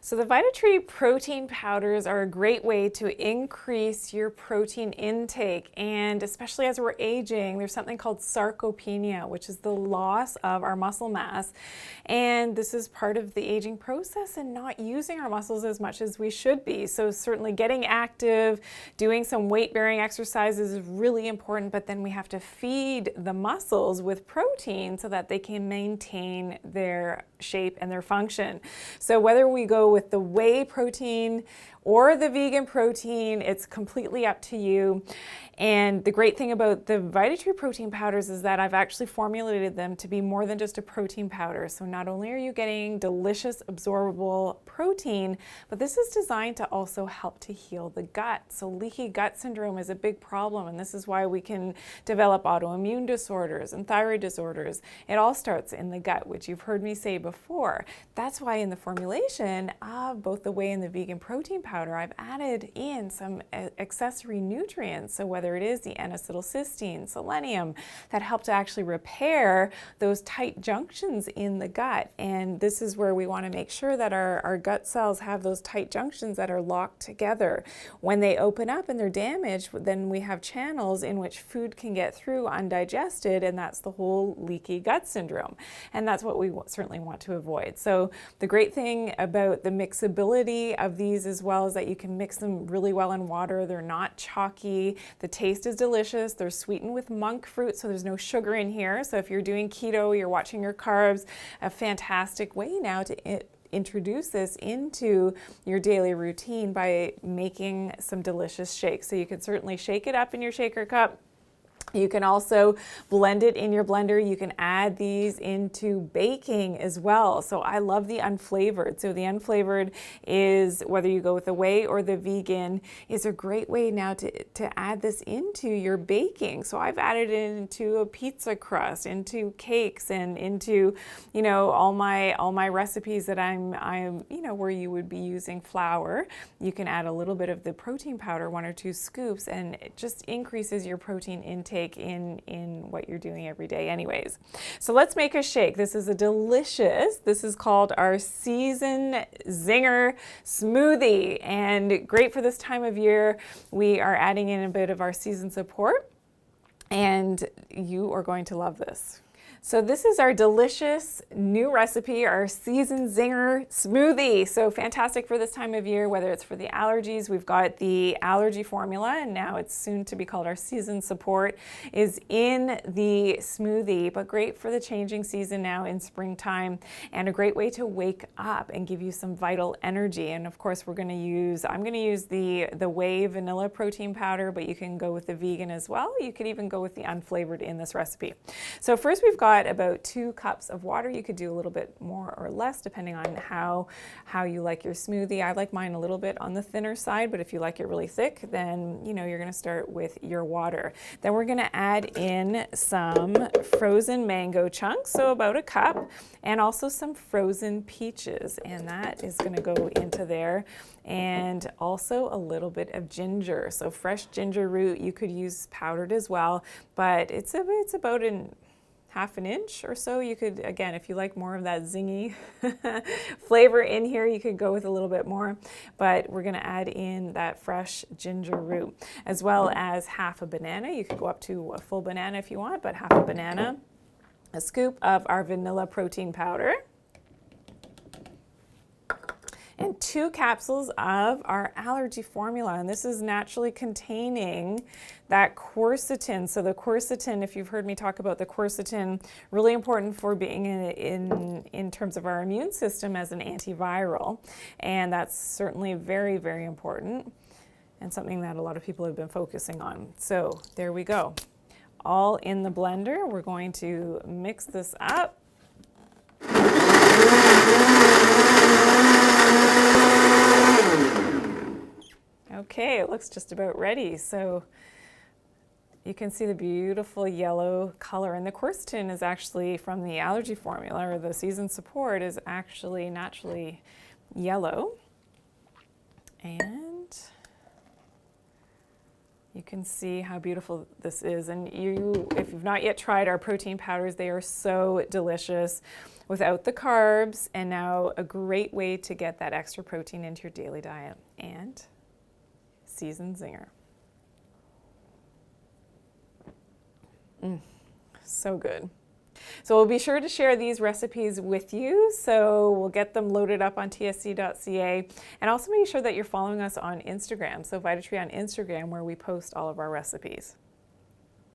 So the Vitatree protein powders are a great way to increase your protein intake, and especially as we're aging, there's something called sarcopenia, which is the loss of our muscle mass. And this is part of the aging process and not using our muscles as much as we should be. So certainly getting active, doing some weight-bearing exercises is really important, but then we have to feed the muscles with protein so that they can maintain their shape and their function. So whether we go with the whey protein or the vegan protein, it's completely up to you. And the great thing about the Vitatree protein powders is that I've actually formulated them to be more than just a protein powder. So not only are you getting delicious absorbable protein, but this is designed to also help to heal the gut. So leaky gut syndrome is a big problem, and this is why we can develop autoimmune disorders and thyroid disorders. It all starts in the gut, which you've heard me say before. That's why in the formulation of both the whey and the vegan protein powder, I've added in some accessory nutrients. So whether it is the N-acetylcysteine, selenium, that help to actually repair those tight junctions in the gut. And this is where we want to make sure that our gut cells have those tight junctions that are locked together. When they open up and they're damaged, then we have channels in which food can get through undigested, and that's the whole leaky gut syndrome. And that's what we certainly want to avoid. So the great thing about the mixability of these as well is that you can mix them really well in water. They're not chalky. The taste is delicious. They're sweetened with monk fruit, so there's no sugar in here. So if you're doing keto, you're watching your carbs, a fantastic way now to introduce this into your daily routine by making some delicious shakes. So you can certainly shake it up in your shaker cup. You can also blend it in your blender. You can add these into baking as well. So I love the unflavored. So the unflavored is, whether you go with the whey or the vegan, is a great way now to add this into your baking. So I've added it into a pizza crust, into cakes, and into, you know, all my recipes that I'm where you would be using flour. You can add a little bit of the protein powder, 1 or 2 scoops, and it just increases your protein intake in what you're doing every day anyways. So let's make a shake. This is this is called our Season Zinger Smoothie, and great for this time of year. We are adding in a bit of our season support, and you are going to love this. So this is our delicious new recipe, our Season Zinger Smoothie. So fantastic for this time of year, whether it's for the allergies. We've got the allergy formula, and now it's soon to be called our Season Support, is in the smoothie, but great for the changing season now in springtime, and a great way to wake up and give you some vital energy. And of course, I'm going to use the whey vanilla protein powder, but you can go with the vegan as well. You could even go with the unflavored in this recipe. So first we've got about 2 cups of water. You could do a little bit more or less depending on how you like your smoothie. I like mine a little bit on the thinner side, but if you like it really thick, then you're going to start with your water. Then we're going to add in some frozen mango chunks, so about 1 cup, and also some frozen peaches, and that is going to go into there. And also a little bit of ginger, so fresh ginger root. You could use powdered as well, but it's about ½ an inch or so. You could, again, if you like more of that zingy flavor in here, you could go with a little bit more, but we're going to add in that fresh ginger root, as well as half a banana. You could go up to a full banana if you want, but half a banana, a scoop of our vanilla protein powder, and 2 capsules of our allergy formula. And this is naturally containing that quercetin. So the quercetin, if you've heard me talk about the quercetin, really important for being in terms of our immune system as an antiviral. And that's certainly very, very important, and something that a lot of people have been focusing on. So there we go. All in the blender. We're going to mix this up. Okay, it looks just about ready. So you can see the beautiful yellow color, and the quercetin is actually from the allergy formula, or the season support is actually naturally yellow. And You can see how beautiful this is. And if you've not yet tried our protein powders, they are so delicious without the carbs, and now a great way to get that extra protein into your daily diet. And seasoned zinger. So good. So we'll be sure to share these recipes with you. So we'll get them loaded up on tsc.ca, and also make sure that you're following us on Instagram. So Vitatree on Instagram, where we post all of our recipes.